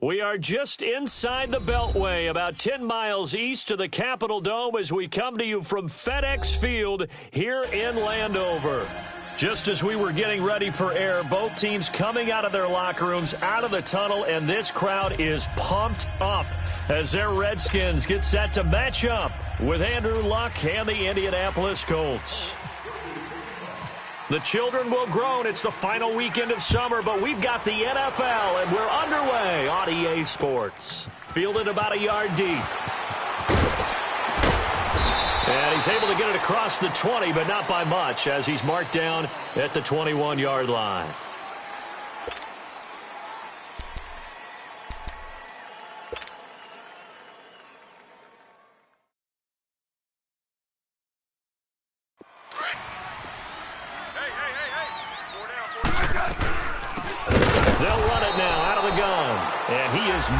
We are just inside the Beltway, about 10 miles east of the Capitol Dome as we come to you from FedEx Field here in Landover. Just as we were getting ready for air, both teams coming out of their locker rooms, out of the tunnel, and this crowd is pumped up as their Redskins get set to match up with Andrew Luck and the Indianapolis Colts. The children will groan. It's the final weekend of summer, but we've got the NFL, and we're underway on EA Sports. Fielded about a yard deep. And he's able to get it across the 20, but not by much, as he's marked down at the 21-yard line.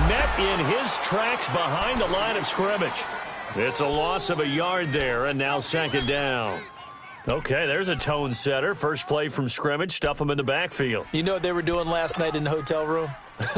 Met in his tracks behind the line of scrimmage. It's a loss of a yard there, and now second down. Okay, there's a tone setter. First play from scrimmage, stuff him in the backfield. You know what they were doing last night in the hotel room?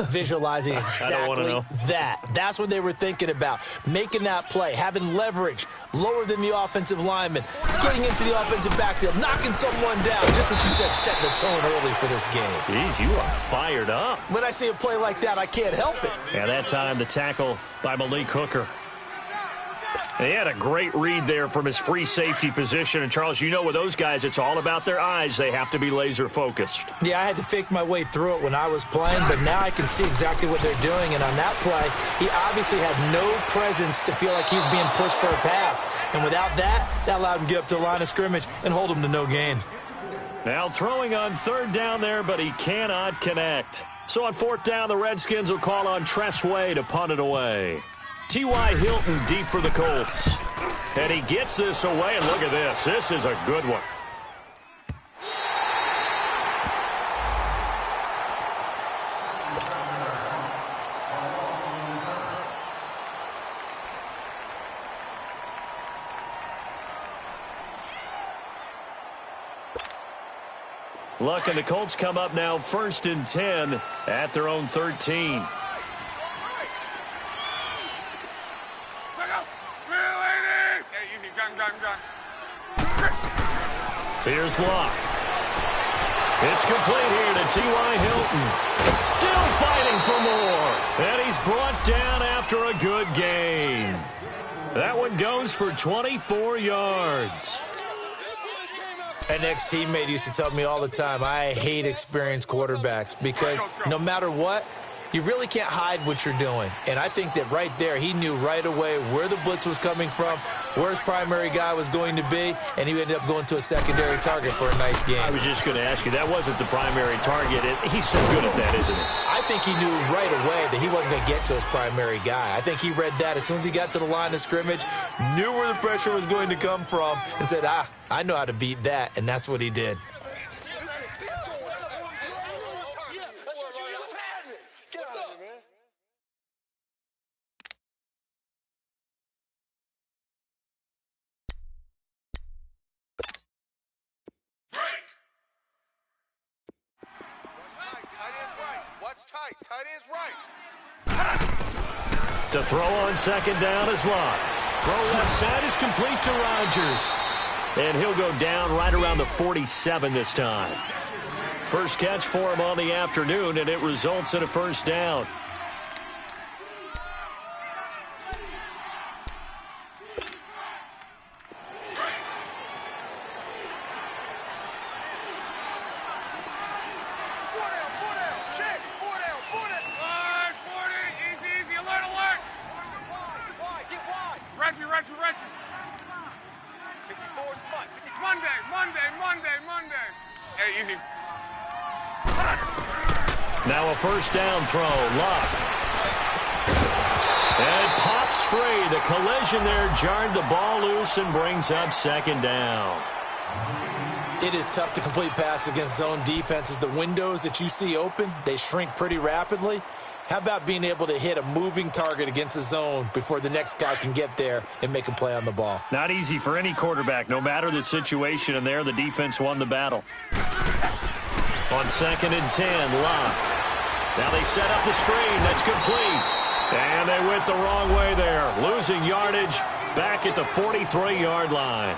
Visualizing exactly that. That's what they were thinking about. Making that play, having leverage, lower than the offensive lineman, getting into the offensive backfield, knocking someone down. Just what you said, set the tone early for this game. Jeez, you are fired up. When I see a play like that, I can't help it. Yeah, that time the tackle by Malik Hooker. He had a great read there from his free safety position. And, Charles, you know with those guys, it's all about their eyes. They have to be laser-focused. Yeah, I had to fake my way through it when I was playing, but now I can see exactly what they're doing. And on that play, he obviously had no presence to feel like he was being pushed for a pass. And without that, that allowed him to get up to the line of scrimmage and hold him to no gain. Now throwing on third down there, but he cannot connect. So on fourth down, the Redskins will call on Tress Way to punt it away. T.Y. Hilton deep for the Colts. And he gets this away, and look at this. This is a good one. Luck and the Colts come up now 1st and 10 at their own 13. Here's Luck. It's complete here to T.Y. Hilton. Still fighting for more. And he's brought down after a good gain. That one goes for 24 yards. An ex-teammate used to tell me all the time, I hate experienced quarterbacks because no matter what, you really can't hide what you're doing. And I think that right there, he knew right away where the blitz was coming from, where his primary guy was going to be, and he ended up going to a secondary target for a nice game. I was just going to ask you, that wasn't the primary target. He's so good at that, isn't he? I think he knew right away that he wasn't going to get to his primary guy. I think he read that as soon as he got to the line of scrimmage, knew where the pressure was going to come from, and said, I know how to beat that, and that's what he did. Tight is right. To throw on second down is Luck. Throw left side is complete to Rodgers. And he'll go down right around the 47 this time. First catch for him on the afternoon, and it results in a first down. Now a first down throw, Luck. And it pops free. The collision there jarred the ball loose and brings up second down. It is tough to complete passes against zone defenses. The windows that you see open, they shrink pretty rapidly. How about being able to hit a moving target against a zone before the next guy can get there and make a play on the ball? Not easy for any quarterback, no matter the situation. And there, the defense won the battle. On 2nd and 10, Luck. Now they set up the screen. That's complete. And they went the wrong way there, losing yardage back at the 43-yard line.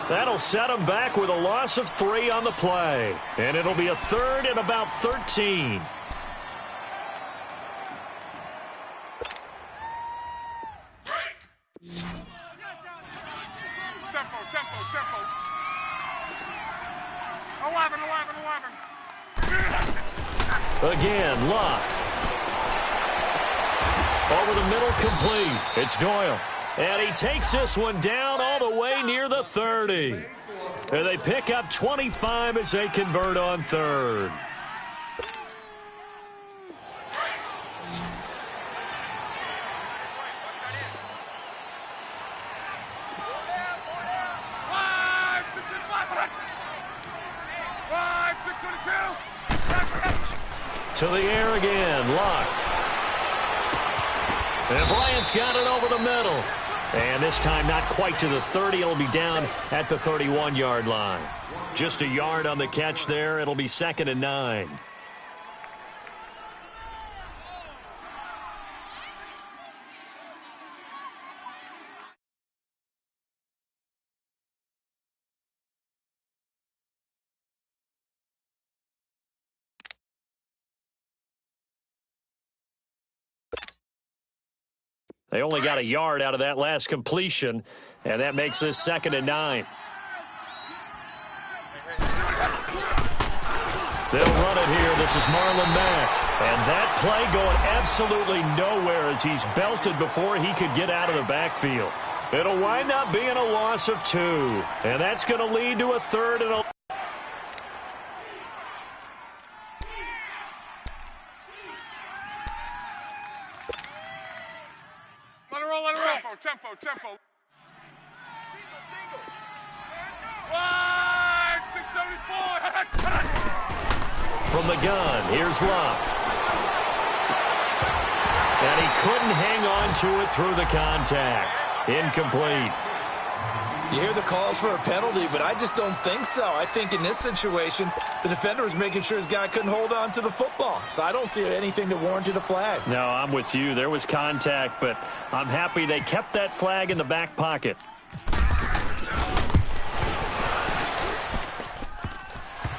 That'll set them back with a loss of 3 on the play. And it'll be a 3rd and about 13. Tempo. 11. Again, Luck. Over the middle, complete. It's Doyle. And he takes this one down all the way near the 30. And they pick up 25 as they convert on 3rd. To the air again, Luck. And Bryant's got it over the middle. And this time not quite to the 30. It'll be down at the 31-yard line. Just a yard on the catch there. It'll be 2nd and 9. They only got a yard out of that last completion, and that makes this 2nd and 9. They'll run it here. This is Marlon Mack. And that play going absolutely nowhere as he's belted before he could get out of the backfield. It'll wind up being a loss of 2, and that's going to lead to a 3rd and 11. Tempo. Wide, 674. From the gun, here's Luck. And he couldn't hang on to it through the contact. Incomplete. You hear the calls for a penalty, but I just don't think so. I think in this situation, the defender was making sure his guy couldn't hold on to the football. So I don't see anything that warranted a flag. No, I'm with you. There was contact, but I'm happy they kept that flag in the back pocket.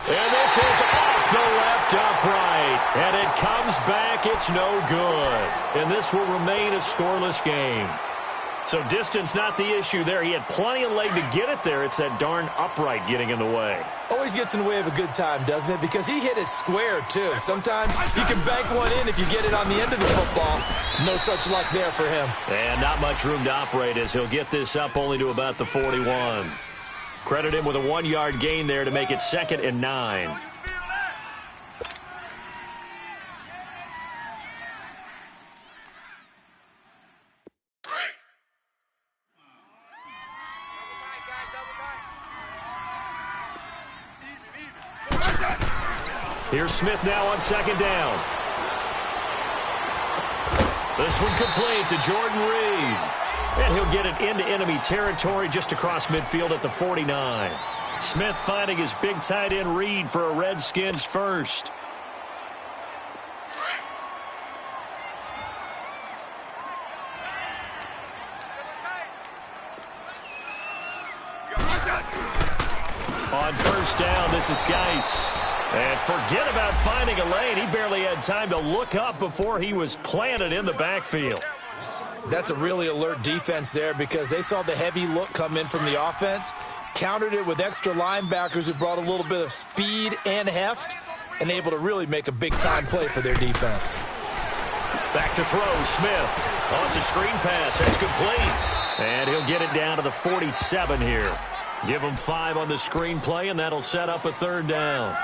And this is off the left upright. And it comes back. It's no good. And this will remain a scoreless game. So distance not the issue there. He had plenty of leg to get it there. It's that darn upright getting in the way. Always gets in the way of a good time, doesn't it? Because he hit it square, too. Sometimes you can bank one in if you get it on the end of the football. No such luck there for him. And not much room to operate as he'll get this up only to about the 41. Credit him with a 1-yard gain there to make it 2nd and 9. Here's Smith now on 2nd down. This one complete to Jordan Reed. And he'll get it into enemy territory just across midfield at the 49. Smith finding his big tight end Reed for a Redskins first. On 1st down, this is Geis. And forget about finding a lane. He barely had time to look up before he was planted in the backfield. That's a really alert defense there because they saw the heavy look come in from the offense, countered it with extra linebackers who brought a little bit of speed and heft, and able to really make a big-time play for their defense. Back to throw, Smith. Oh, it's a screen pass. That's complete. And he'll get it down to the 47 here. Give him 5 on the screen play, and that'll set up a 3rd down.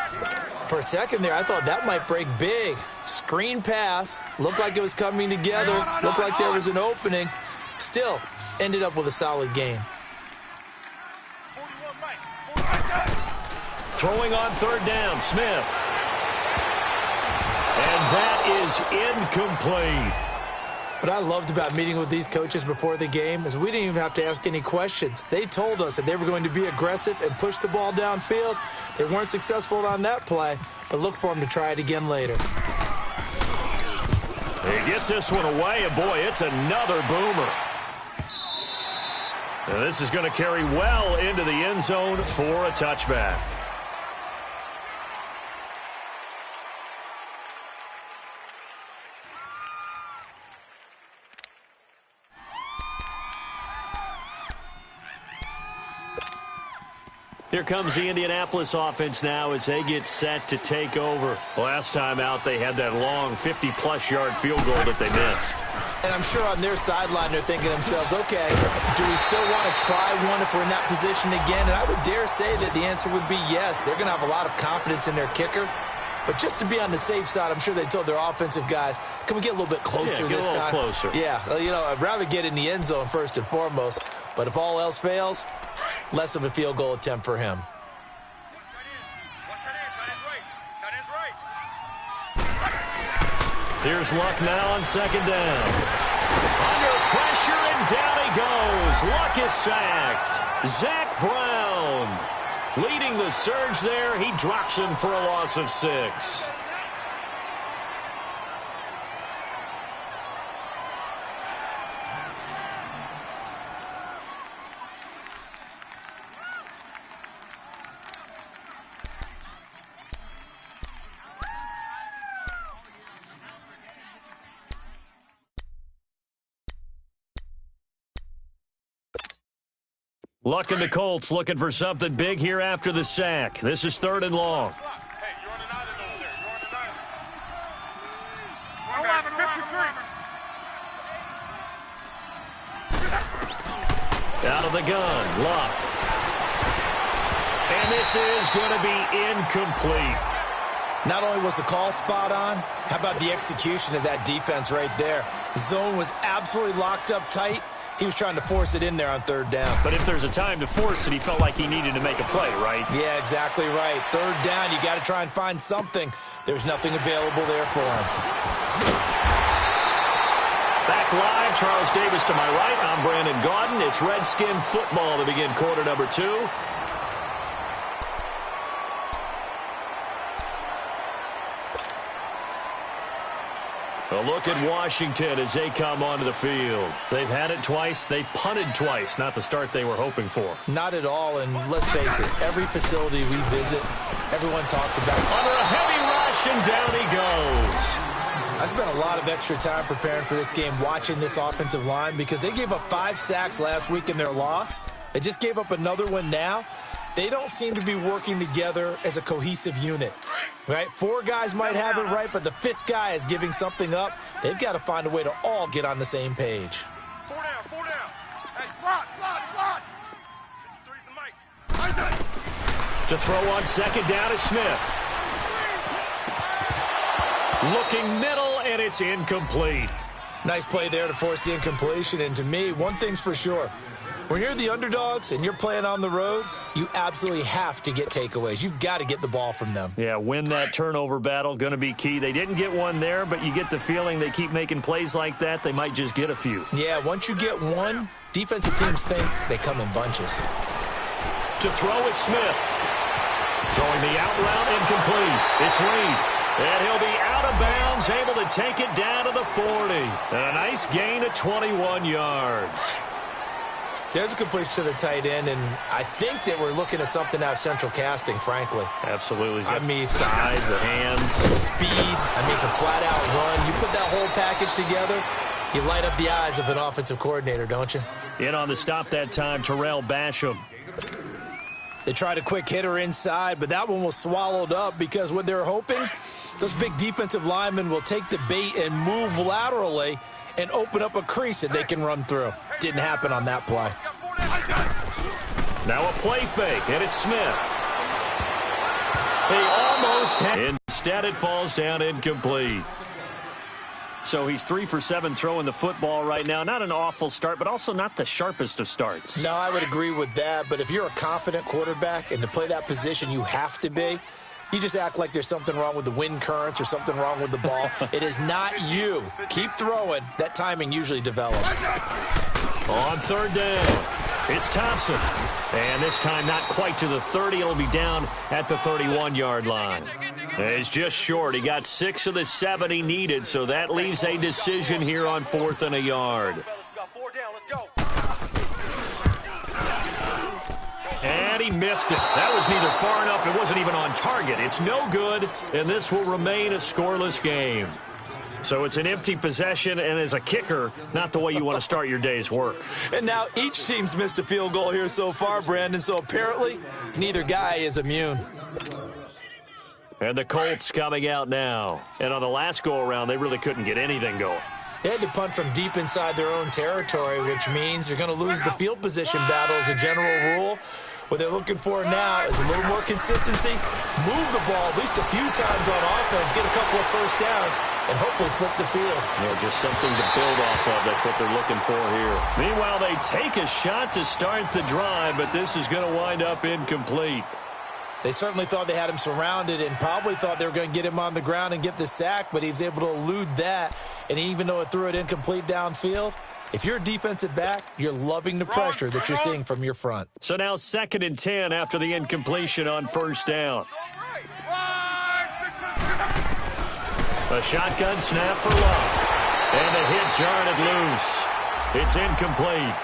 For a second there, I thought that might break big. Screen pass. Looked like it was coming together. Looked like there was an opening. Still, ended up with a solid game. Throwing on 3rd down, Smith. And that is incomplete. What I loved about meeting with these coaches before the game is we didn't even have to ask any questions. They told us that they were going to be aggressive and push the ball downfield. They weren't successful on that play, but look for them to try it again later. He gets this one away, and boy, it's another boomer. And this is going to carry well into the end zone for a touchback. Here comes the Indianapolis offense now as they get set to take over. Last time out, they had that long 50-plus yard field goal that they missed. And I'm sure on their sideline they're thinking to themselves, okay, do we still want to try one if we're in that position again? And I would dare say that the answer would be yes. They're going to have a lot of confidence in their kicker. But just to be on the safe side, I'm sure they told their offensive guys, can we get a little bit closer this time? Closer. Yeah, well, you know, I'd rather get in the end zone first and foremost. But if all else fails, less of a field goal attempt for him. Here's Luck now on second down. Under pressure, and down he goes. Luck is sacked. Zach Brown leading the surge there. He drops him for a loss of 6. Luck and the Colts looking for something big here after the sack. This is 3rd and long. Hey, you're on an island over there. You're on an island. Out of the gun, Luck. And this is going to be incomplete. Not only was the call spot on, how about the execution of that defense right there? The zone was absolutely locked up tight. He was trying to force it in there on 3rd down. But if there's a time to force it, he felt like he needed to make a play, right? Yeah, exactly right. 3rd down, you got to try and find something. There's nothing available there for him. Back live, Charles Davis to my right. I'm Brandon Gaudin. It's Redskin football to begin quarter number 2. A look at Washington as they come onto the field. They've had it twice. They've punted twice. Not the start they were hoping for. Not at all, and let's face it, every facility we visit, everyone talks about it. Under a heavy rush, and down he goes. I spent a lot of extra time preparing for this game watching this offensive line because they gave up 5 sacks last week in their loss. They just gave up another one now. They don't seem to be working together as a cohesive unit, right? 4 guys might have it right, but the 5th guy is giving something up. They've got to find a way to all get on the same page. 4 down, 4 down. Hey, slot. 53's the mic. To throw on second down is Smith. Looking middle, and it's incomplete. Nice play there to force the incompletion, and to me, one thing's for sure. When you're the underdogs and you're playing on the road, you absolutely have to get takeaways. You've got to get the ball from them. Yeah, win that turnover battle, going to be key. They didn't get one there, but you get the feeling they keep making plays like that, they might just get a few. Yeah, once you get one, defensive teams think they come in bunches. To throw is Smith. Throwing the out route incomplete. It's Reed. And he'll be out of bounds, able to take it down to the 40. And a nice gain of 21 yards. There's a completion to the tight end, and I think that we're looking at something out of central casting, frankly. Absolutely. I mean, size, the hands. Speed. I mean, can flat out run. You put that whole package together, you light up the eyes of an offensive coordinator, don't you? In on the stop that time, Terrell Basham. They tried a quick hitter inside, but that one was swallowed up because what they're hoping, those big defensive linemen will take the bait and move laterally and open up a crease that they can run through. Didn't happen on that play. Now a play fake, and it's Smith. They almost had it. Instead, it falls down incomplete. So he's 3 for 7 throwing the football right now. Not an awful start, but also not the sharpest of starts. No, I would agree with that. But if you're a confident quarterback and to play that position, you have to be. You just act like there's something wrong with the wind currents or something wrong with the ball. It is not you. Keep throwing. That timing usually develops. On 3rd down, it's Thompson. And this time not quite to the 30. It'll be down at the 31-yard line. He's just short. He got 6 of the 7 he needed, so that leaves a decision here on 4th and a yard. And he missed it. That was neither far enough. It wasn't even on target. It's no good, and this will remain a scoreless game. So it's an empty possession, and as a kicker, not the way you want to start your day's work. And now each team's missed a field goal here so far, Brandon, so apparently neither guy is immune. And the Colts coming out now. And on the last go-around, they really couldn't get anything going. They had to punt from deep inside their own territory, which means you're going to lose the field position battle as a general rule. What they're looking for now is a little more consistency, move the ball at least a few times on offense, get a couple of first downs, and hopefully flip the field. Yeah, just something to build off of. That's what they're looking for here. Meanwhile, they take a shot to start the drive, but this is going to wind up incomplete. They certainly thought they had him surrounded and probably thought they were going to get him on the ground and get the sack, but he was able to elude that. And even though it threw it incomplete downfield, if you're a defensive back, you're loving the pressure that you're seeing from your front. So now 2nd and 10 after the incompletion on 1st down. A shotgun snap for Love. And the hit jarred it loose. It's incomplete.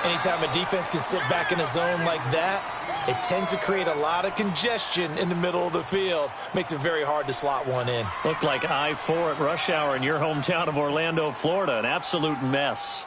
Anytime a defense can sit back in a zone like that, it tends to create a lot of congestion in the middle of the field. Makes it very hard to slot one in. Looked like I-4 at rush hour in your hometown of Orlando, Florida. An absolute mess.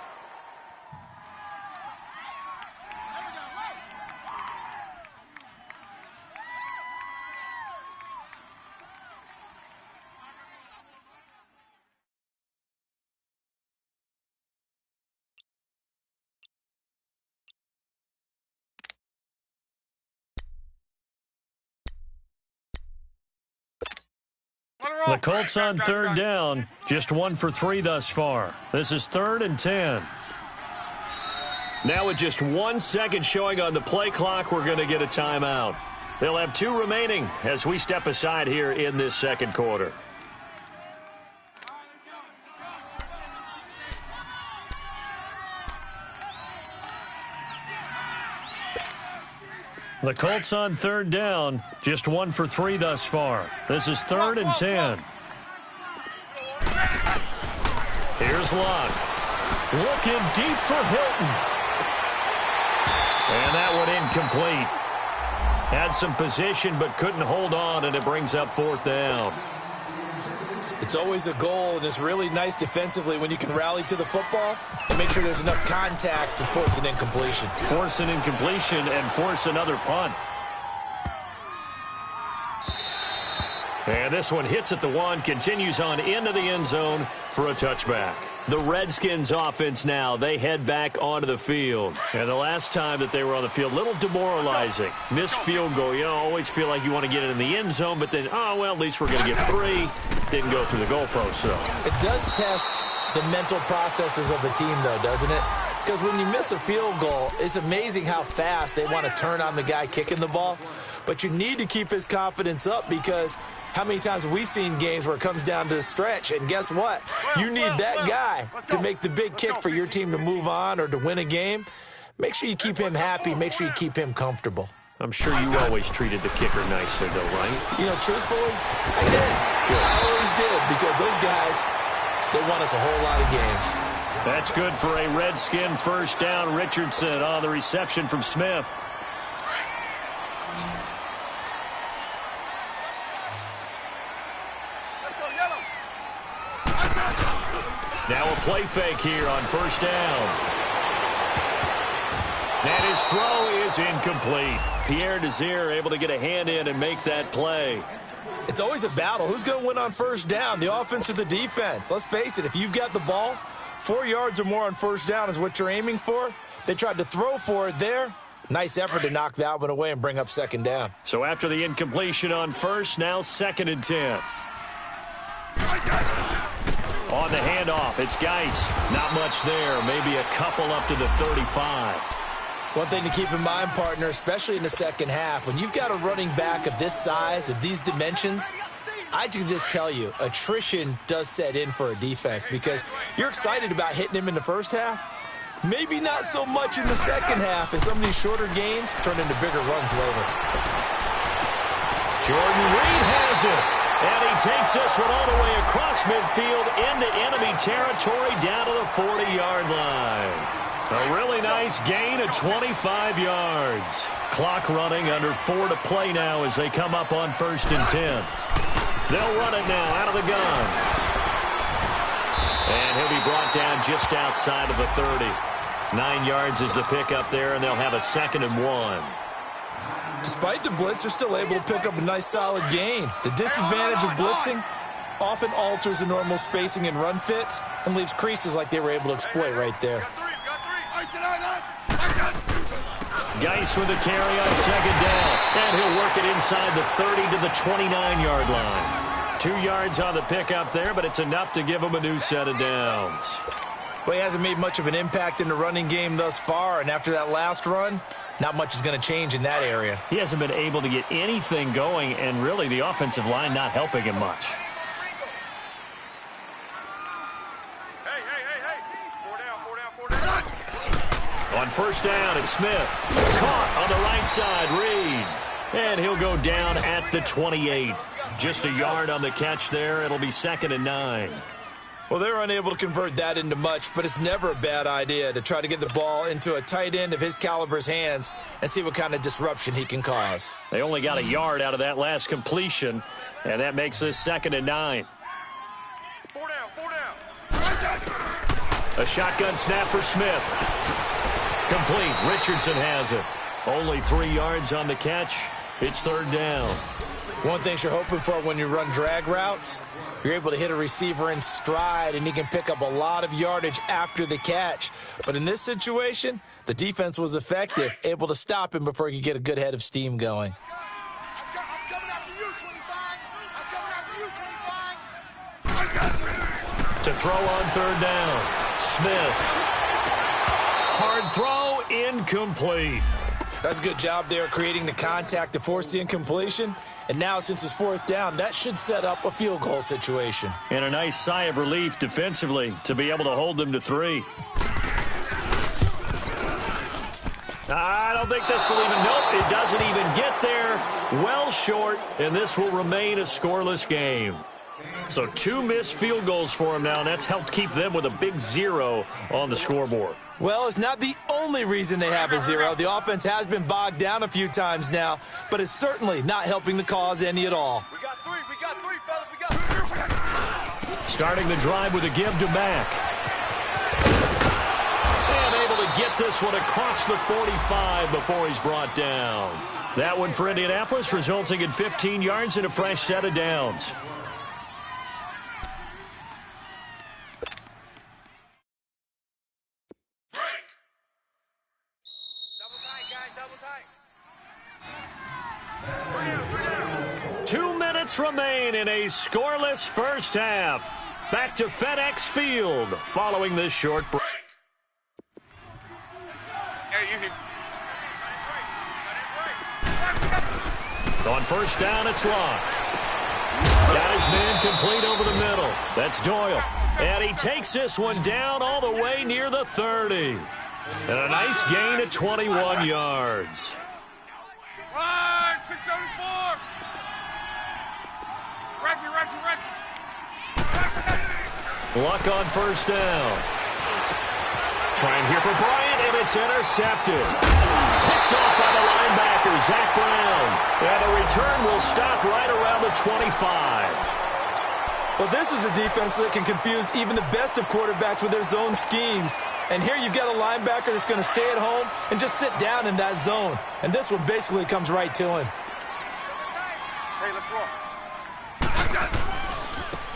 The Colts on 3rd down, just 1 for 3 thus far. This is 3rd and 10. Now with just 1 second showing on the play clock, we're going to get a timeout. They'll have 2 remaining as we step aside here in this 2nd quarter. The Colts on 3rd down, just 1 for 3 thus far. This is 3rd and 10. Here's Luck. Looking deep for Hilton. And that one incomplete. Had some position but couldn't hold on, and it brings up 4th down. It's always a goal, and it's really nice defensively when you can rally to the football and make sure there's enough contact to force an incompletion. Force an incompletion and force another punt. And this one hits at the 1, continues on into the end zone for a touchback. The Redskins offense now, they head back onto the field. And the last time that they were on the field, a little demoralizing. Missed field goal. You know, always feel like you want to get it in the end zone, but then, oh, well, at least we're going to get 3. Didn't go through the goalpost, though. It does test the mental processes of the team, though, doesn't it? Because when you miss a field goal, it's amazing how fast they want to turn on the guy kicking the ball. But you need to keep his confidence up, because how many times have we seen games where it comes down to the stretch, and guess what? You need that guy to make the big kick for your team to move on or to win a game. Make sure you keep him happy. Make sure you keep him comfortable. I'm sure you always treated the kicker nicely, though, right? You know, truthfully, I did. Good. I always did, because those guys, they won us a whole lot of games. That's good for a Redskin first down. Richardson on the reception from Smith. Now a play fake here on 1st down. And his throw is incomplete. Pierre Desir able to get a hand in and make that play. It's always a battle. Who's going to win on 1st down, the offense or the defense? Let's face it, if you've got the ball, 4 yards or more on 1st down is what you're aiming for. They tried to throw for it there. Nice effort to knock that one away and bring up 2nd down. So after the incompletion on 1st, now 2nd and 10. On the handoff, it's Geis. Not much there. Maybe a couple up to the 35. One thing to keep in mind, partner, especially in the second half, when you've got a running back of this size, of these dimensions, I can just tell you, attrition does set in for a defense, because you're excited about hitting him in the first half. Maybe not so much in the second half, and some of these shorter gains turn into bigger runs later. Jordan Reed has it. And he takes this one all the way across midfield into enemy territory down to the 40-yard line. A really nice gain of 25 yards. Clock running, under 4 to play now as they come up on 1st and 10. They'll run it now out of the gun. And he'll be brought down just outside of the 30. 9 yards is the pickup there, and they'll have a 2nd and 1. Despite the blitz, they're still able to pick up a nice solid gain. The disadvantage of blitzing often alters the normal spacing and run fits and leaves creases like they were able to exploit right there. Geis with the carry on 2nd down. And he'll work it inside the 30 to the 29-yard line. 2 yards on the pickup there, but it's enough to give him a new set of downs. Well, he hasn't made much of an impact in the running game thus far, and after that last run, not much is going to change in that area. He hasn't been able to get anything going, and really the offensive line not helping him much. Hey. 4 down. On 1st down, it's Smith. Caught on the right side, Reed. And he'll go down at the 28. Just a yard on the catch there. It'll be 2nd and 9. Well, they're unable to convert that into much, but it's never a bad idea to try to get the ball into a tight end of his caliber's hands and see what kind of disruption he can cause. They only got a yard out of that last completion, and that makes this 2nd and 9. 4 down. A shotgun snap for Smith. Complete. Richardson has it. Only 3 yards on the catch. It's 3rd down. One thing you're hoping for when you run drag routes, you're able to hit a receiver in stride, and he can pick up a lot of yardage after the catch. But in this situation, the defense was effective, able to stop him before he could get a good head of steam going. I'm coming after you, 25. I'm coming after you, 25. To throw on 3rd down. Smith. Hard throw, incomplete. That's a good job there creating the contact to force the incompletion. And now, since it's 4th down, that should set up a field goal situation. And a nice sigh of relief defensively to be able to hold them to 3. I don't think this will even, nope, it doesn't even get there. Well short, and this will remain a scoreless game. So 2 missed field goals for him now, and that's helped keep them with a big 0 on the scoreboard. Well, it's not the only reason they have a 0. The offense has been bogged down a few times now, but it's certainly not helping the cause any at all. We got three, fellas. Starting the drive with a give to Mack. And able to get this one across the 45 before he's brought down. That one for Indianapolis, resulting in 15 yards and a fresh set of downs. Remain in a scoreless first half. Back to FedEx Field following this short break. On 1st down, it's Locke. Got his man complete over the middle. That's Doyle. And he takes this one down all the way near the 30. And a nice gain of 21 yards. Run, 674. Reggie. Luck on 1st down. Trying here for Bryant, and it's intercepted. Picked off by the linebacker, Zach Brown. And the return will stop right around the 25. Well, this is a defense that can confuse even the best of quarterbacks with their zone schemes. And here you've got a linebacker that's going to stay at home and just sit down in that zone. And this one basically comes right to him. Hey, let's roll.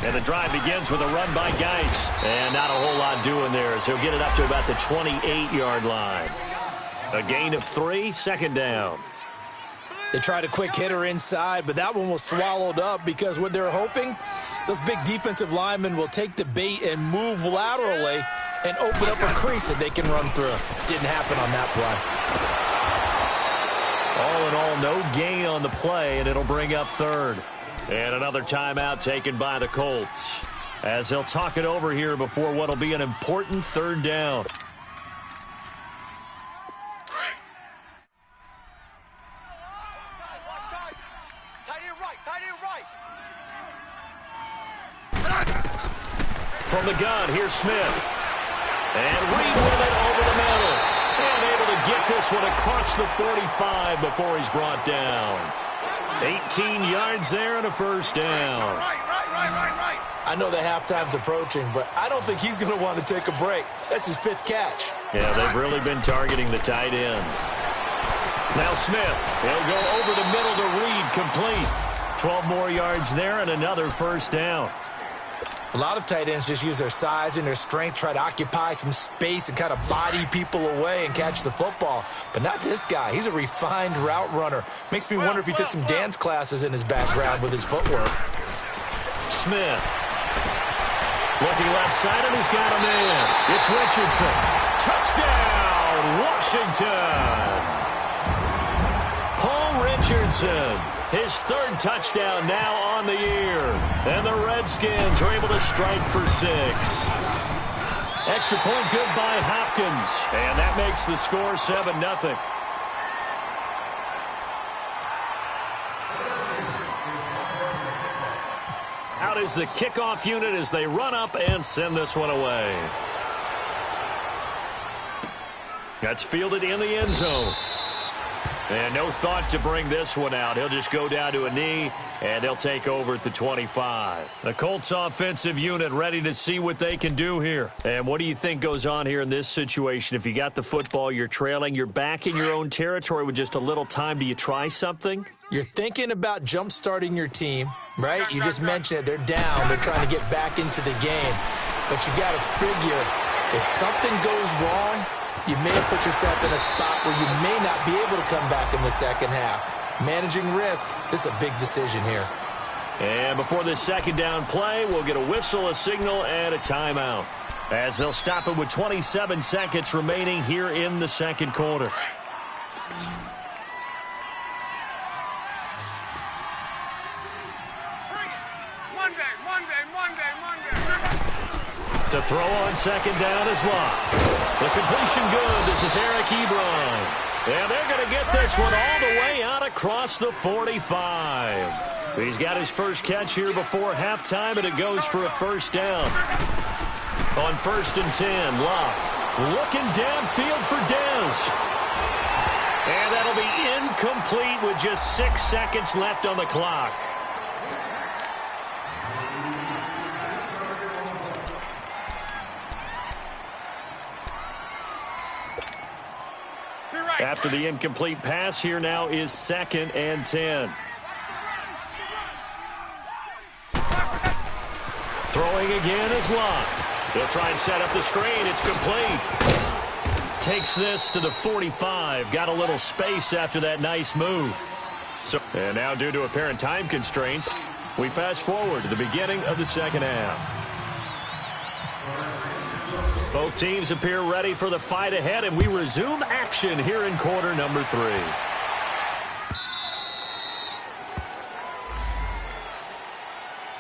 And the drive begins with a run by Geis. And not a whole lot doing there as he'll get it up to about the 28-yard line. A gain of 3, 2nd down. They tried a quick hitter inside, but that one was swallowed up because what they're hoping, those big defensive linemen will take the bait and move laterally and open up a crease that they can run through. Didn't happen on that play. All in all, no gain on the play, and it'll bring up 3rd. And another timeout taken by the Colts as they'll talk it over here before what will be an important 3rd down. Tight end From the gun, here's Smith. And Reed with it over the middle. And able to get this one across the 45 before he's brought down. 18 yards there and a first down. I know the halftime's approaching, but I don't think he's going to want to take a break. That's his 5th catch. Yeah, they've really been targeting the tight end. Now Smith, he'll go over the middle to Reed, complete. 12 more yards there and another first down. A lot of tight ends just use their size and their strength, try to occupy some space and kind of body people away and catch the football. But not this guy. He's a refined route runner. Makes me wonder if he took some dance classes in his background with his footwork. Smith. Looking left side, and he's got him in. It's Richardson. Touchdown, Washington. Paul Richardson. His 3rd touchdown now on the year. And the Redskins are able to strike for 6. Extra point good by Hopkins. And that makes the score 7-0. Out is the kickoff unit as they run up and send this one away. That's fielded in the end zone. And no thought to bring this one out. He'll just go down to a knee, and they'll take over at the 25. The Colts offensive unit ready to see what they can do here. And what do you think goes on here in this situation? If you got the football, you're trailing, you're back in your own territory with just a little time. Do you try something? You're thinking about jump-starting your team, right? You just mentioned it. They're down. They're trying to get back into the game. But you got to figure, if something goes wrong, you may have put yourself in a spot where you may not be able to come back in the second half. Managing risk, this is a big decision here. And before this second down play, we'll get a whistle, a signal, and a timeout. As they'll stop it with 27 seconds remaining here in the second quarter. To throw on second down is Locke. The completion good. This is Eric Ebron. And they're going to get this one all the way out across the 45. He's got his first catch here before halftime, and it goes for a first down. On 1st and 10, Locke looking downfield for Dez. And that'll be incomplete with just 6 seconds left on the clock. After the incomplete pass, here now is 2nd and 10. Throwing again is Locke. He'll try and set up the screen. It's complete. Takes this to the 45. Got a little space after that nice move. And now, due to apparent time constraints, we fast forward to the beginning of the second half. Both teams appear ready for the fight ahead, and we resume action here in quarter number 3.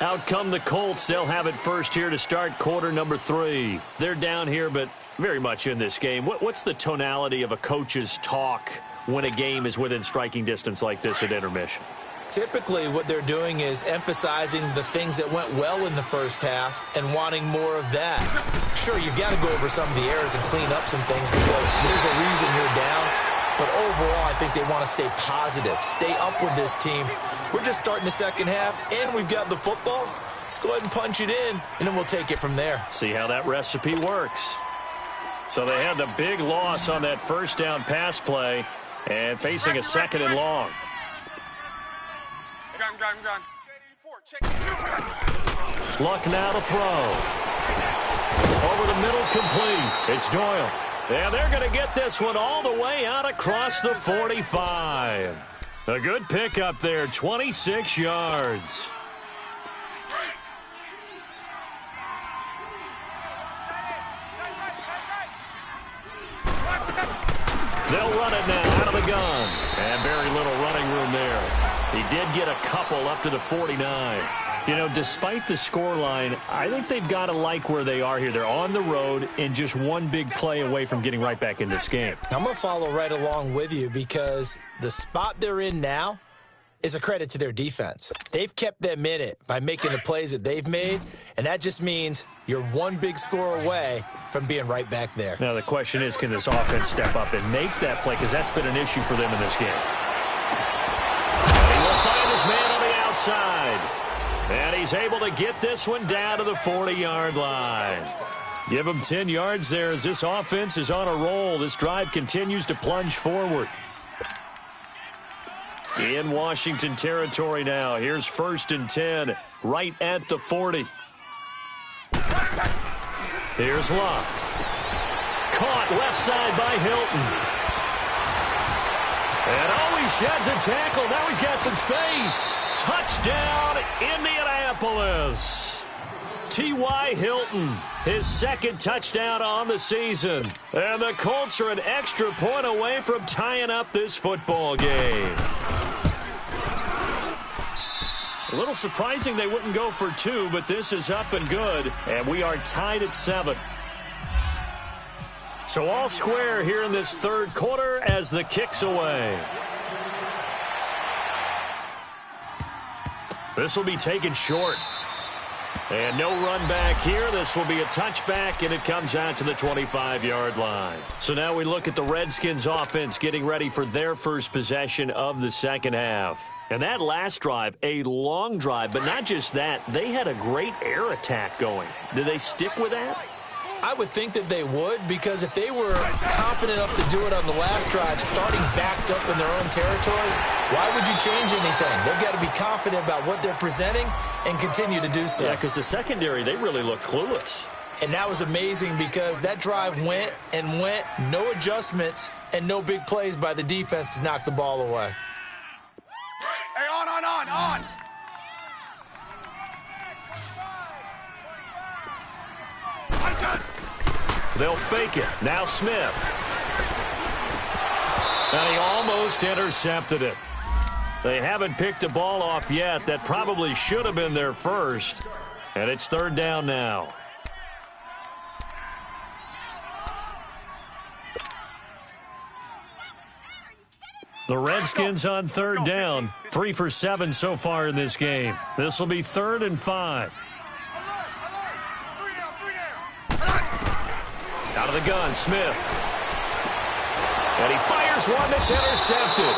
Out come the Colts. They'll have it first here to start quarter number 3. They're down here, but very much in this game. What's the tonality of a coach's talk when a game is within striking distance like this at intermission? Typically, what they're doing is emphasizing the things that went well in the first half and wanting more of that. Sure, you've got to go over some of the errors and clean up some things because there's a reason you're down. But overall, I think they want to stay positive, stay up with this team. We're just starting the second half, and we've got the football. Let's go ahead and punch it in, and then we'll take it from there. See how that recipe works. So they had the big loss on that first down pass play and facing a 2nd and long. Luck now to throw. Over the middle, complete. It's Doyle. And they're going to get this one all the way out across the 45. A good pickup there, 26 yards. They'll run it now out of the gun. And very little running room there. He did get a couple up to the 49. You know, despite the scoreline, I think they've got to like where they are here. They're on the road and just one big play away from getting right back in this game. I'm going to follow right along with you because the spot they're in now is a credit to their defense. They've kept them in it by making the plays that they've made, and that just means you're one big score away from being right back there. Now the question is, can this offense step up and make that play, because that's been an issue for them in this game. And he will find his man on the outside. And he's able to get this one down to the 40-yard line. Give him 10 yards there as this offense is on a roll. This drive continues to plunge forward. In Washington territory now. Here's 1st and 10, right at the 40. Here's Love. Caught left side by Hilton. And he sheds a tackle. Now he's got some space. Touchdown, Indianapolis. T.Y. Hilton, his 2nd touchdown on the season. And the Colts are an extra point away from tying up this football game. A little surprising they wouldn't go for 2, but this is up and good. And we are tied at 7. So all square here in this 3rd quarter as the kick's away. This will be taken short. And no run back here. This will be a touchback, and it comes out to the 25-yard line. So now we look at the Redskins offense getting ready for their first possession of the second half. And that last drive, a long drive, but not just that. They had a great air attack going. Do they stick with that? I would think that they would, because if they were confident enough to do it on the last drive, starting backed up in their own territory, why would you change anything? They've got to be confident about what they're presenting and continue to do so. Yeah, because the secondary, they really look clueless. And that was amazing because that drive went and went, no adjustments, and no big plays by the defense to knock the ball away. Hey, on. They'll fake it. Now Smith. And he almost intercepted it. They haven't picked a ball off yet. That probably should have been their first. And it's 3rd down now. The Redskins on 3rd down. 3 for 7 so far in this game. This will be 3rd and 5. Out of the gun, Smith. And he fires one that's intercepted.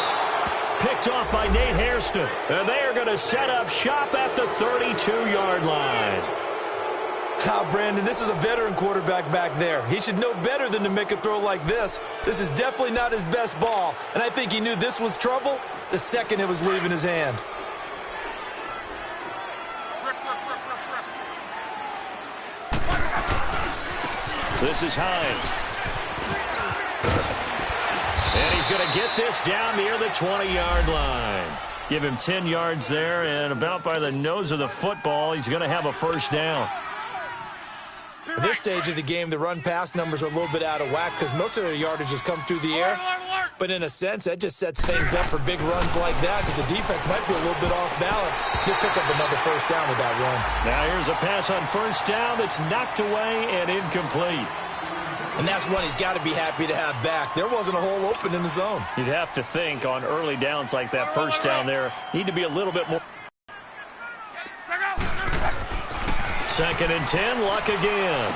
Picked off by Nate Hairston. And they are going to set up shop at the 32-yard line. Brandon, this is a veteran quarterback back there. He should know better than to make a throw like this. This is definitely not his best ball, and I think he knew this was trouble the second it was leaving his hand. This is Hines. And he's going to get this down near the 20-yard line. Give him 10 yards there, and about by the nose of the football, he's going to have a 1st down. At this stage of the game, the run-pass numbers are a little bit out of whack because most of their yardage has come through the air. But in a sense, that just sets things up for big runs like that because the defense might be a little bit off balance. He'll pick up another 1st down with that run. Now here's a pass on 1st down that's knocked away and incomplete. And that's one he's got to be happy to have back. There wasn't a hole open in the zone. You'd have to think on early downs like that 1st down there, need to be a little bit more. 2nd and 10, Luck again.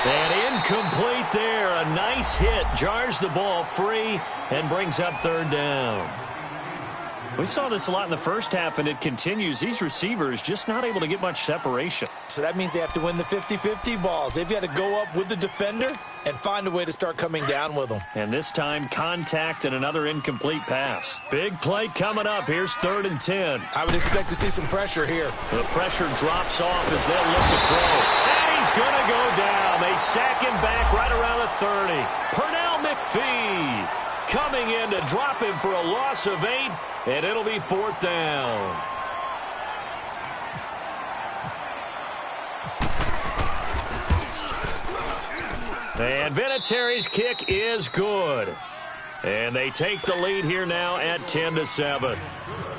And incomplete there. A nice hit. Jars the ball free and brings up 3rd down. We saw this a lot in the first half, and it continues. These receivers just not able to get much separation. So that means they have to win the 50-50 balls. They've got to go up with the defender and find a way to start coming down with them. And this time, contact and another incomplete pass. Big play coming up. Here's 3rd and 10. I would expect to see some pressure here. The pressure drops off as they'll look to throw. And he's going to go down. They sack him back right around the 30. Pernell McPhee coming in to drop him for a loss of 8, and it'll be 4th down. And Vinatieri's kick is good. And they take the lead here now at 10-7.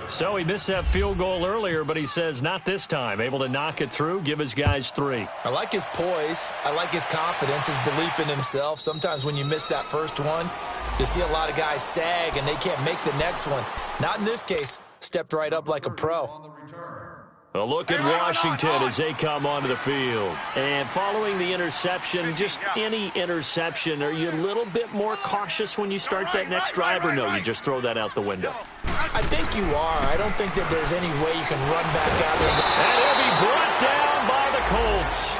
So he missed that field goal earlier, but he says not this time. Able to knock it through, give his guys 3. I like his poise. I like his confidence, his belief in himself. Sometimes when you miss that first one, you see a lot of guys sag and they can't make the next one. Not in this case. Stepped right up like a pro. A look at Washington as they come onto the field. And following the interception, just any interception, are you a little bit more cautious when you start that next drive, or no, you just throw that out the window? I think you are. I don't think that there's any way you can run back out there. And he'll be brought down by the Colts.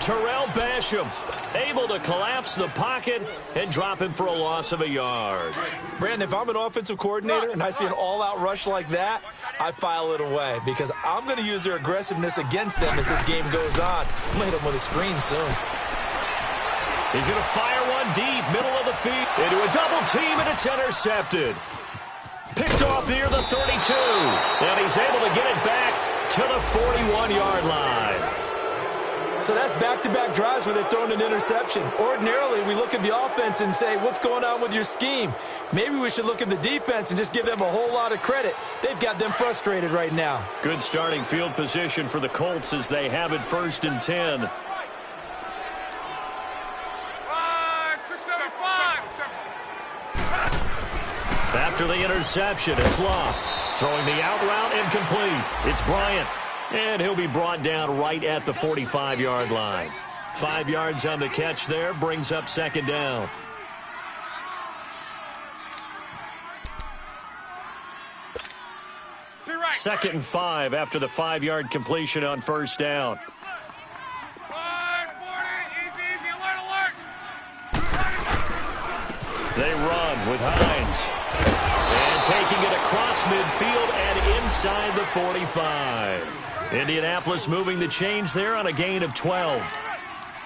Terrell Basham able to collapse the pocket and drop him for a loss of a yard. Brandon, if I'm an offensive coordinator and I see an all-out rush like that, I file it away because I'm going to use their aggressiveness against them as this game goes on. I'm going to hit them with a screen soon. He's going to fire one deep, middle of the field, into a double team, and it's intercepted. Picked off near the 32, and he's able to get it back to the 41-yard line. So that's back-to-back drives where they've thrown an interception. Ordinarily, we look at the offense and say, what's going on with your scheme? Maybe we should look at the defense and just give them a whole lot of credit. They've got them frustrated right now. Good starting field position for the Colts as they have it 1st and 10. 675. After the interception, it's Locke. Throwing the out route incomplete. It's Bryant. And he'll be brought down right at the 45-yard line. 5 yards on the catch there, brings up 2nd down. Right. 2nd and 5 after the 5-yard completion on 1st down. 140, easy, alert. They run with Hines. And taking it across midfield and inside the 45. Indianapolis moving the chains there on a gain of 12.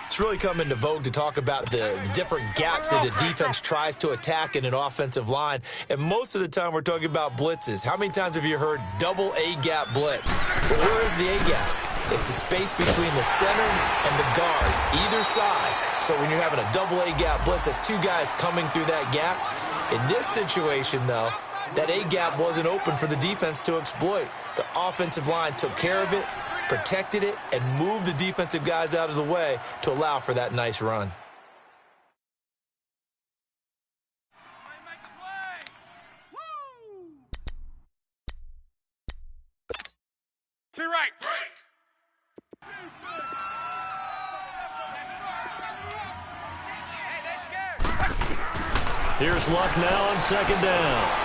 It's really come into vogue to talk about the different gaps that a defense tries to attack in an offensive line. And most of the time we're talking about blitzes. How many times have you heard double A-gap blitz? But where is the A-gap? It's the space between the center and the guards, either side. So when you're having a double A-gap blitz, that's 2 guys coming through that gap. In this situation, though, that A-gap wasn't open for the defense to exploit. The offensive line took care of it, protected it, and moved the defensive guys out of the way to allow for that nice run. To right. Here's Luck now on 2nd down.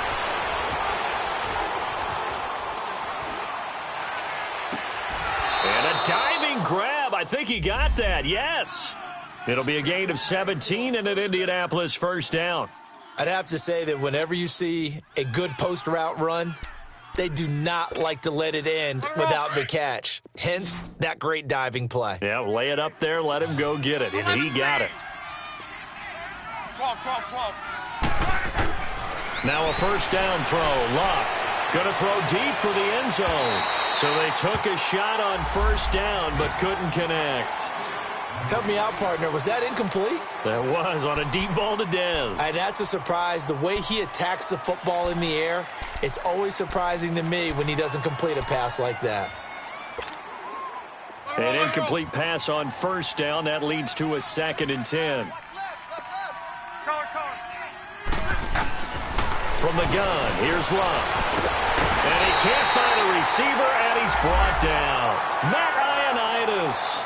And a diving grab. I think he got that. Yes. It'll be a gain of 17 and an Indianapolis 1st down. I'd have to say that whenever you see a good post route run, they do not like to let it end without the catch. Hence, that great diving play. Yeah, lay it up there, let him go get it, and he got it. 12. Now a 1st down throw. Luck going to throw deep for the end zone. So they took a shot on 1st down but couldn't connect. Help me out, partner. Was that incomplete? That was on a deep ball to Dez. And that's a surprise. The way he attacks the football in the air, it's always surprising to me when he doesn't complete a pass like that. An incomplete pass on 1st down. That leads to a 2nd and 10. From the gun, here's Love. And he can't find a receiver, and he's brought down. Matt Ioannidis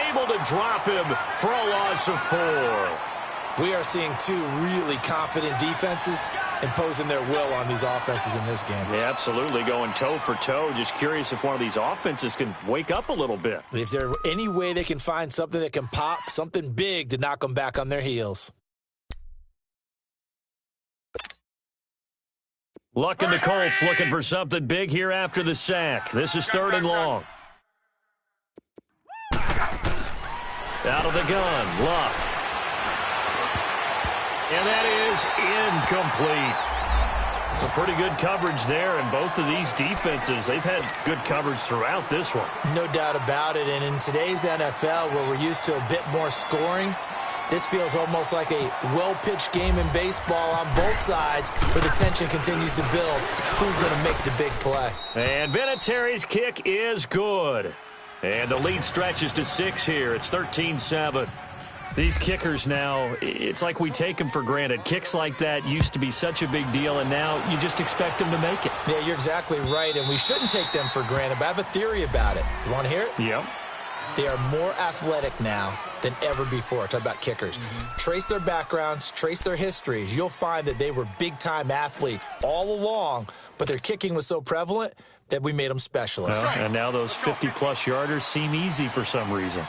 able to drop him for a loss of 4. We are seeing 2 really confident defenses imposing their will on these offenses in this game. Yeah, absolutely, going toe for toe. Just curious if one of these offenses can wake up a little bit. If there's any way they can find something that can pop, something big to knock them back on their heels. Luck and the Colts looking for something big here after the sack. This is 3rd and long. Out of the gun, Luck. And that is incomplete. A pretty good coverage there, and both of these defenses, they've had good coverage throughout this one. No doubt about it, and in today's NFL, where we're used to a bit more scoring, This feels almost like a well-pitched game in baseball on both sides where the tension continues to build. Who's going to make the big play? And Vinatieri's kick is good. And the lead stretches to 6 here. It's 13-7. These kickers now, it's like we take them for granted. Kicks like that used to be such a big deal, and now you just expect them to make it. Yeah, you're exactly right, and we shouldn't take them for granted, but I have a theory about it. You want to hear it? Yep. They are more athletic now than ever before. Talk about kickers. Trace their backgrounds, trace their histories. You'll find that they were big-time athletes all along, but their kicking was so prevalent that we made them specialists. And now those 50-plus yarders seem easy for some reason.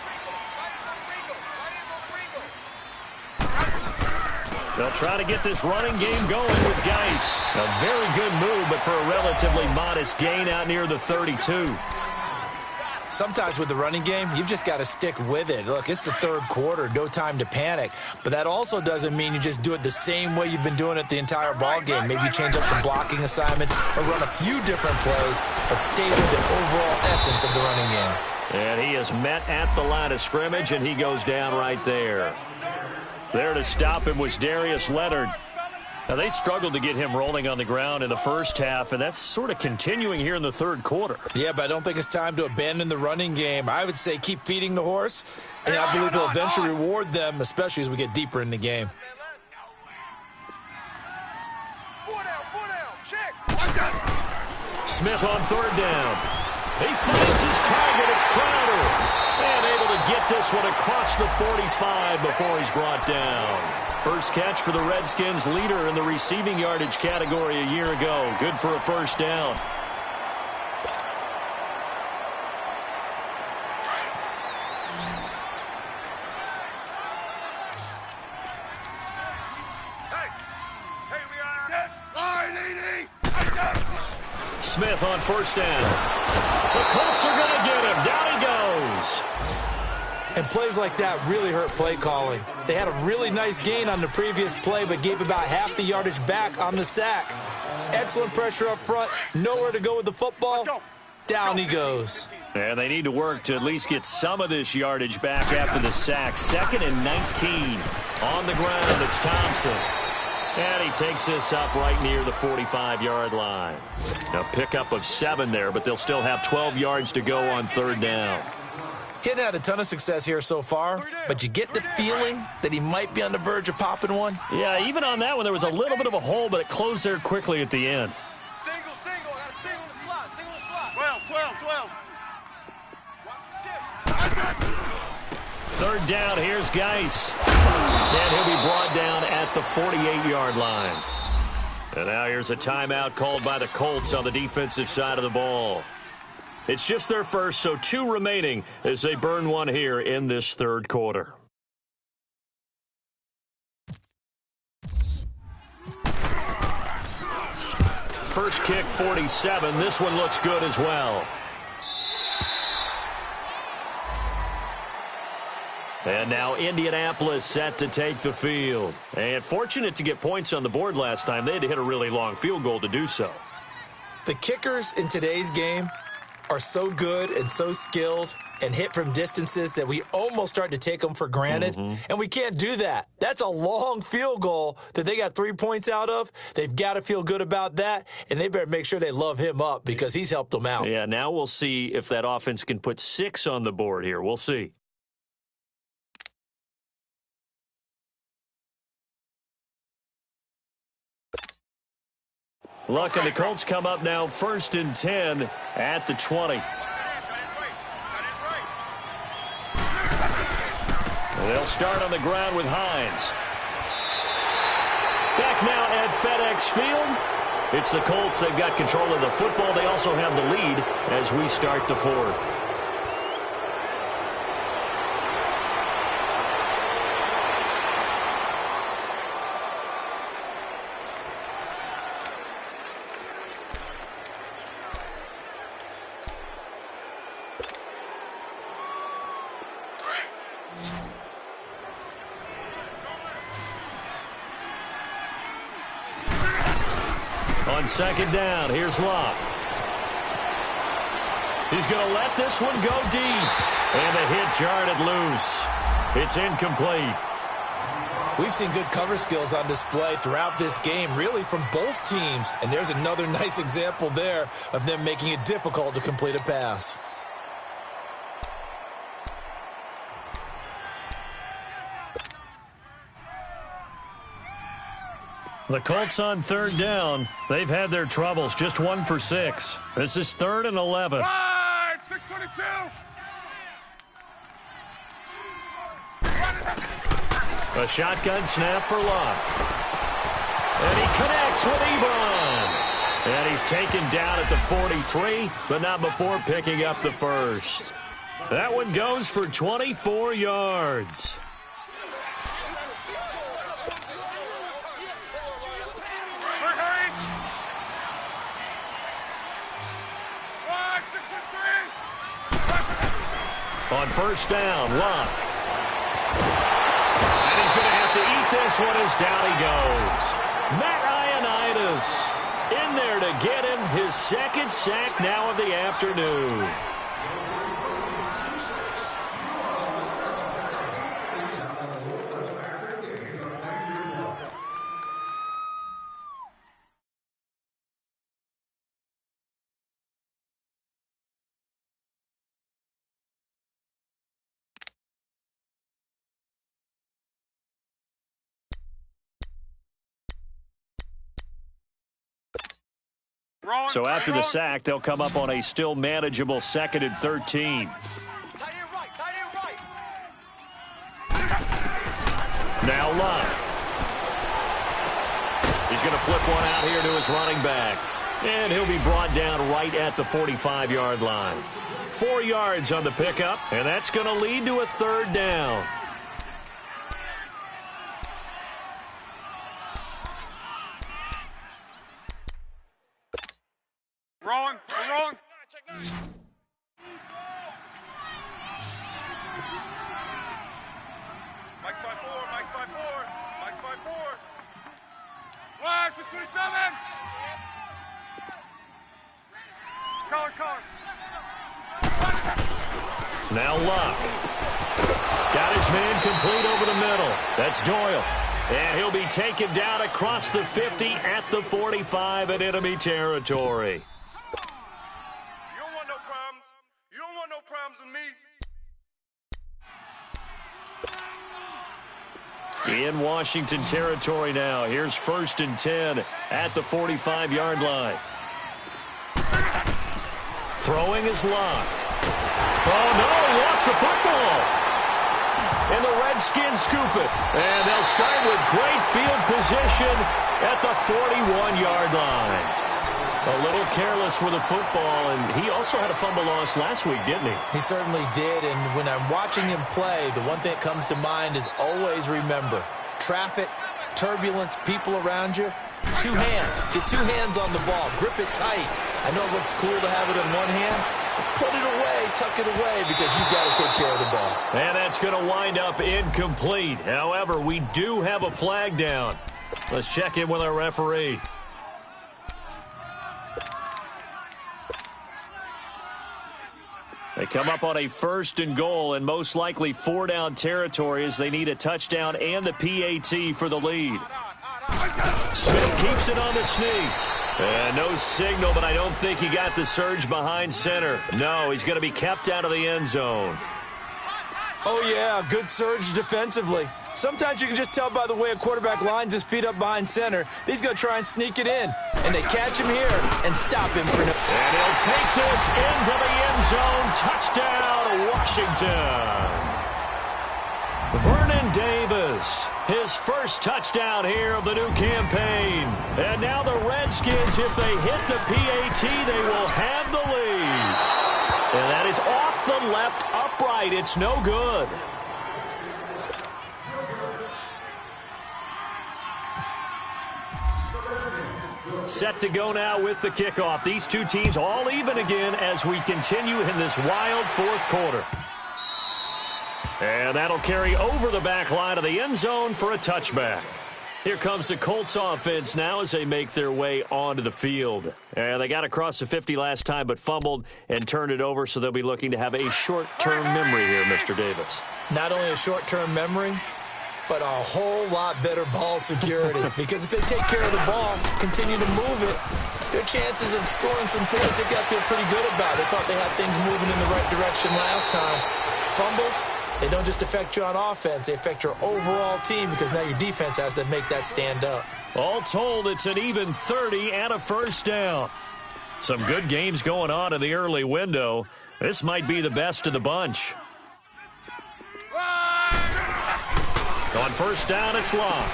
They'll try to get this running game going with Geis. A very good move, but for a relatively modest gain out near the 32. Sometimes with the running game, you've just got to stick with it. Look, it's the third quarter, no time to panic. But that also doesn't mean you just do it the same way you've been doing it the entire ball game. Maybe change up some blocking assignments or run a few different plays, but stay with the overall essence of the running game. And he is met at the line of scrimmage, and he goes down right there. There to stop him was Darius Leonard. Now, they struggled to get him rolling on the ground in the first half, and that's sort of continuing here in the third quarter. Yeah, but I don't think it's time to abandon the running game. I would say keep feeding the horse, and I believe he'll eventually reward them, especially as we get deeper in the game. Smith on third down. He finds his target. It's Crowder. And able to get this one across the 45 before he's brought down. First catch for the Redskins, leader in the receiving yardage category a year ago. Good for a first down. Smith on first down. The Colts are going to get him. Down he goes. And plays like that really hurt play calling. They had a really nice gain on the previous play, but gave about half the yardage back on the sack. Excellent pressure up front. Nowhere to go with the football. Down he goes. And they need to work to at least get some of this yardage back after the sack. 2nd and 19. On the ground, it's Thompson. And he takes this up right near the 45-yard line. A pickup of 7 there, but they'll still have 12 yards to go on third down. He hadn't had a ton of success here so far, but you get the feeling that he might be on the verge of popping one. Yeah, even on that one, there was a little bit of a hole, but it closed there quickly at the end. Single. Got a single in the slot. 12. Watch the shift. Third down, here's Geis. And he'll be brought down at the 48-yard line. And now here's a timeout called by the Colts on the defensive side of the ball. It's just their first, so 2 remaining as they burn one here in this third quarter. First kick, 47. This one looks good as well. And now Indianapolis set to take the field. And fortunate to get points on the board last time. They had to hit a really long field goal to do so. The kickers in today's game are so good and so skilled and hit from distances that we almost start to take them for granted. And we can't do that. That's a long field goal that they got 3 points out of. They've got to feel good about that, and they better make sure they love him up because he's helped them out. Yeah, now we'll see if that offense can put 6 on the board here. We'll see. Luck and the Colts come up now 1st and 10 at the 20. They'll start on the ground with Hines. Back now at FedEx Field. It's the Colts. They've got control of the football. They also have the lead as we start the 4th. On 2nd down, here's Locke. He's going to let this one go deep. And the hit jarred it loose. It's incomplete. We've seen good cover skills on display throughout this game, really from both teams. And there's another nice example there of them making it difficult to complete a pass. The Colts on third down. They've had their troubles, just 1 for 6. This is 3rd and 11. Right, 622. A shotgun snap for Locke. And he connects with Ebron. And he's taken down at the 43, but not before picking up the first. That one goes for 24 yards. On first down, Locke. And he's going to have to eat this one as down he goes. Matt Ioannidis in there to get him his second sack now of the afternoon. So after the sack, they'll come up on a still manageable 2nd and 13. Now Locke. He's going to flip one out here to his running back. And he'll be brought down right at the 45-yard line. 4 yards on the pickup, and that's going to lead to a 3rd down. Rolling, we're rolling. Mike's by 4, Mike's by 4, Mike's by 4. Flash, 627. Color. Now Locke. Got his man complete over the middle. That's Doyle. And he'll be taken down across the 50 at the 45 in enemy territory. In Washington territory now. Here's 1st and 10 at the 45-yard line. Throwing is Locke. Oh, no, he lost the football. And the Redskins scoop it. And they'll start with great field position at the 41-yard line. A little careless with the football, and he also had a fumble loss last week, didn't he? He certainly did, and when I'm watching him play, the one thing that comes to mind is always remember, traffic, turbulence, people around you, 2 hands. Get 2 hands on the ball. Grip it tight. I know it looks cool to have it in one hand, but put it away, tuck it away, because you've got to take care of the ball. And that's going to wind up incomplete. However, we do have a flag down. Let's check in with our referee. They come up on a 1st and goal, and most likely 4-down territory as they need a touchdown and the PAT for the lead. Smith keeps it on the sneak. And no signal, but I don't think he got the surge behind center. No, he's going to be kept out of the end zone. Oh, yeah, good surge defensively. Sometimes you can just tell by the way a quarterback lines his feet up behind center. He's going to try and sneak it in. And they catch him here and stop him for no. And he'll take this into the end zone. Touchdown, Washington. Vernon Davis, his first touchdown here of the new campaign. And now the Redskins, if they hit the PAT, they will have the lead. And that is off the left upright. It's no good. Set to go now with the kickoff. These two teams all even again as we continue in this wild 4th quarter. And that'll carry over the back line of the end zone for a touchback. Here comes the Colts offense now as they make their way onto the field. And they got across the 50 last time but fumbled and turned it over, so they'll be looking to have a short-term memory here, Mr. Davis. Not only a short-term memory, but a whole lot better ball security. Because if they take care of the ball, continue to move it, their chances of scoring some points, they got to feel pretty good about. They thought they had things moving in the right direction last time. Fumbles, they don't just affect you on offense, they affect your overall team because now your defense has to make that stand up. All told, it's an even 30 and a first down. Some good games going on in the early window. This might be the best of the bunch. On first down, it's Long.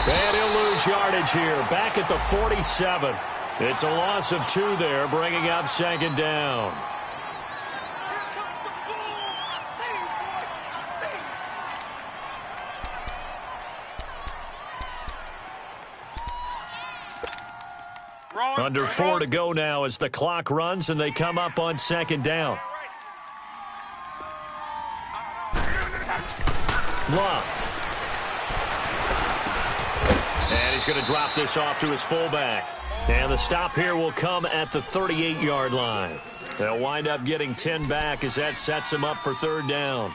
And he'll lose yardage here. Back at the 47. It's a loss of 2 there, bringing up second down. Under 4 to go now as the clock runs and they come up on second down. Long. And he's going to drop this off to his fullback. And the stop here will come at the 38-yard line. They'll wind up getting 10 back as that sets him up for third down.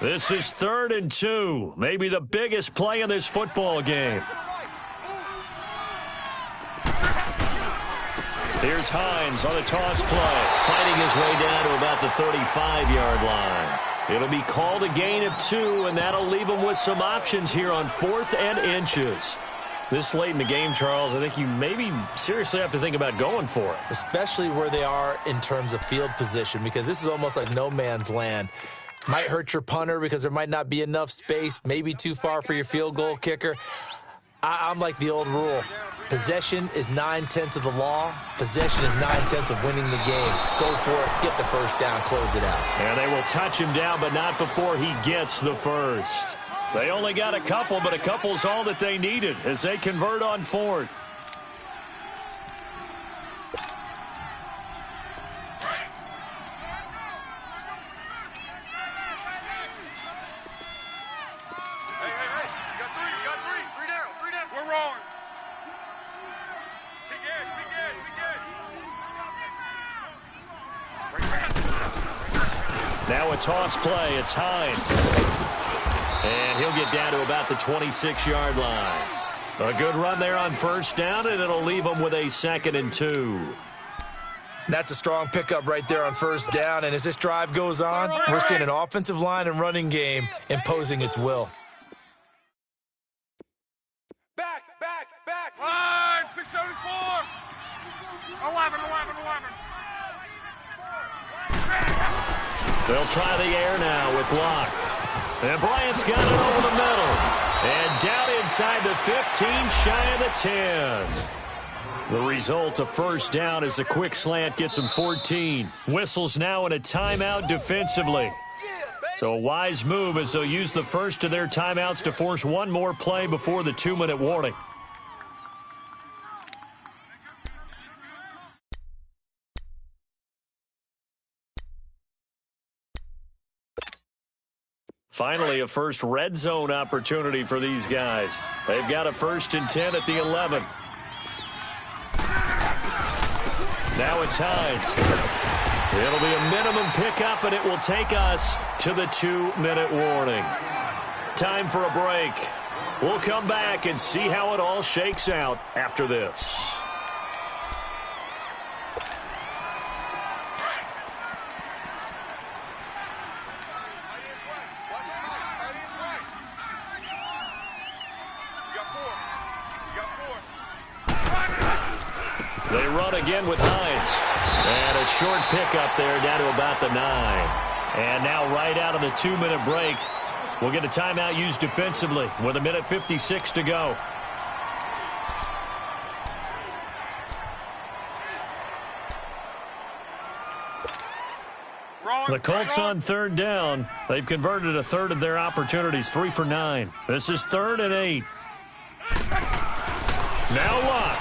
This is 3rd and 2. Maybe the biggest play in this football game. Here's Hines on the toss play, fighting his way down to about the 35-yard line. It'll be called a gain of 2, and that'll leave him with some options here on 4th and inches. This late in the game, Charles, I think you maybe seriously have to think about going for it. Especially where they are in terms of field position, because this is almost like no man's land. Might hurt your punter because there might not be enough space, maybe too far for your field goal kicker. I'm like the old rule. Possession is 9/10 of the law. Possession is 9/10 of winning the game. Go for it. Get the first down. Close it out. And they will touch him down, but not before he gets the first. They only got a couple, but a couple's all that they needed as they convert on 4th. Now a toss play. It's Hines. And he'll get down to about the 26-yard line. A good run there on first down, and it'll leave him with a 2nd and 2. That's a strong pickup right there on first down. And as this drive goes on, we're seeing an offensive line and running game imposing its will. Back. Line, 674. 11. They'll try the air now with Locke. And Bryant's got it over the middle. And down inside the 15, shy of the 10. The result, a first down as the quick slant gets him 14. Whistles now in a timeout defensively. So a wise move as they'll use the first of their timeouts to force one more play before the 2-minute warning. Finally, a first red zone opportunity for these guys. They've got a 1st and 10 at the 11. Now it's Hines. It'll be a minimum pickup, and it will take us to the 2-minute warning. Time for a break. We'll come back and see how it all shakes out after this. They run again with Hines. And a short pickup there down to about the 9. And now right out of the 2-minute break, we'll get a timeout used defensively with 1:56 to go. The Colts on 3rd down. They've converted a third of their opportunities, 3 for 9. This is 3rd and 8. Now Locke.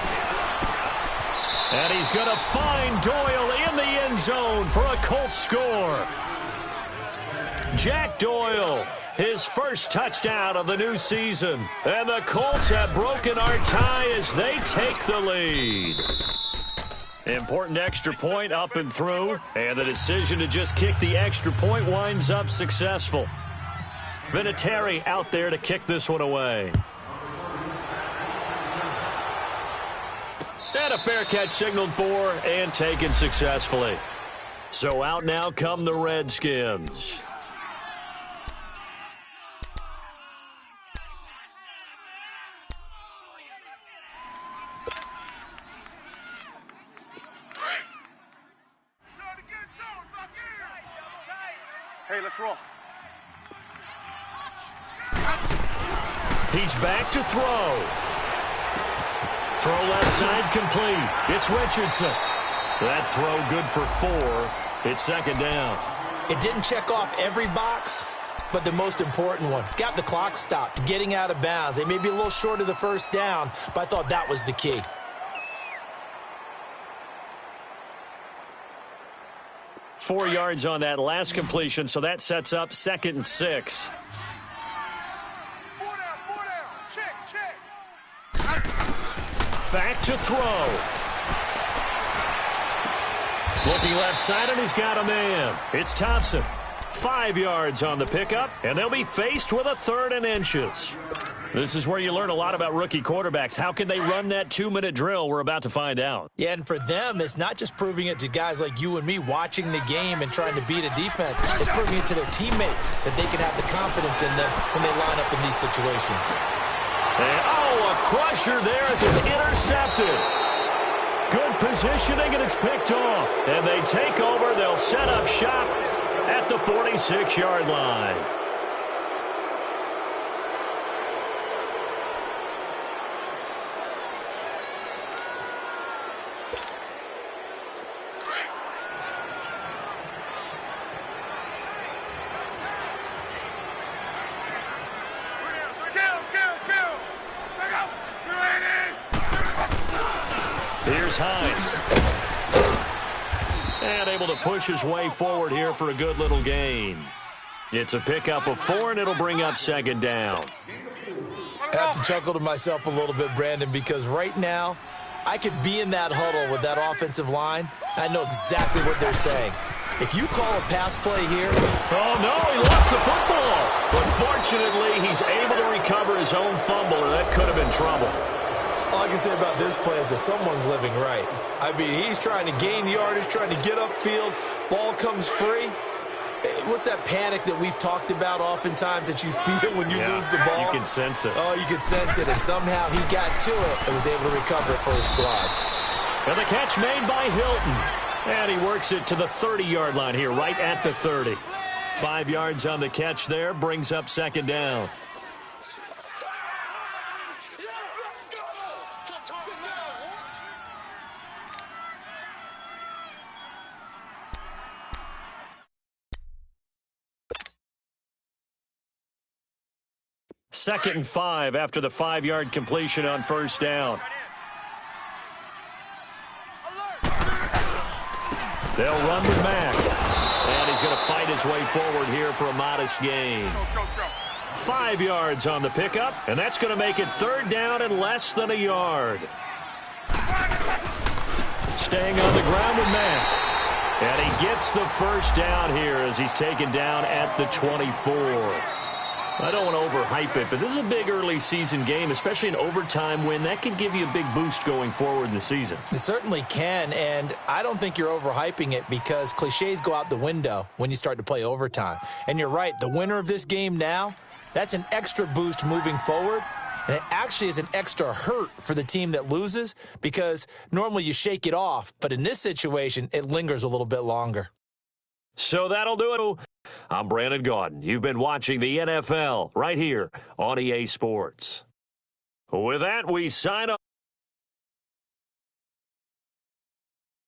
And he's going to find Doyle in the end zone for a Colts score. Jack Doyle, his first touchdown of the new season. And the Colts have broken our tie as they take the lead. Important extra point up and through, and the decision to just kick the extra point winds up successful. Vinatieri out there to kick this one away. And a fair catch signaled for and taken successfully. So out now come the Redskins. Hey, let's roll. He's back to throw. Throw left side complete. It's Richardson. That throw good for 4. It's second down. It didn't check off every box, but the most important one. Got the clock stopped, getting out of bounds. They may be a little short of the first down, but I thought that was the key. 4 yards on that last completion, so that sets up 2nd and 6. 4 down, 4 down. Check. Back to throw. Looking left side, and he's got a man. It's Thompson. 5 yards on the pickup, and they'll be faced with a 3rd and inches. This is where you learn a lot about rookie quarterbacks. How can they run that 2-minute drill? We're about to find out. Yeah, and for them, it's not just proving it to guys like you and me watching the game and trying to beat a defense. It's proving it to their teammates that they can have the confidence in them when they line up in these situations. And, a crusher there as it's intercepted. Good positioning, and it's picked off. And they take over. They'll set up shop at the 46-yard line. Here's Hines. And able to push his way forward here for a good little gain. It's a pickup of 4, and it'll bring up 2nd down. I have to chuckle to myself a little bit, Brandon, because right now I could be in that huddle with that offensive line. I know exactly what they're saying. If you call a pass play here... Oh, no, he lost the football. But fortunately, he's able to recover his own fumble, or that could have been trouble. All I can say about this play is that someone's living right. I mean, he's trying to gain yardage, trying to get upfield. Ball comes free. What's that panic that we've talked about oftentimes that you feel when you lose the ball? You can sense it. Oh, you can sense it. And somehow he got to it and was able to recover it for his squad. And the catch made by Hilton. And he works it to the 30-yard line here, right at the 30. 5 yards on the catch there, brings up 2nd down. Second and 5 after the 5-yard completion on first down. They'll run with Mack. And he's going to fight his way forward here for a modest gain. 5 yards on the pickup, and that's going to make it 3rd down and less than a yard. Staying on the ground with Mack. And he gets the first down here as he's taken down at the 24. I don't want to overhype it, but this is a big early season game, especially an overtime win. That can give you a big boost going forward in the season. It certainly can, and I don't think you're overhyping it because cliches go out the window when you start to play overtime. And you're right, the winner of this game now, that's an extra boost moving forward, and it actually is an extra hurt for the team that loses because normally you shake it off, but in this situation, it lingers a little bit longer. So that'll do it. I'm Brandon Gaudin. You've been watching the NFL right here on EA Sports. With that, we sign off.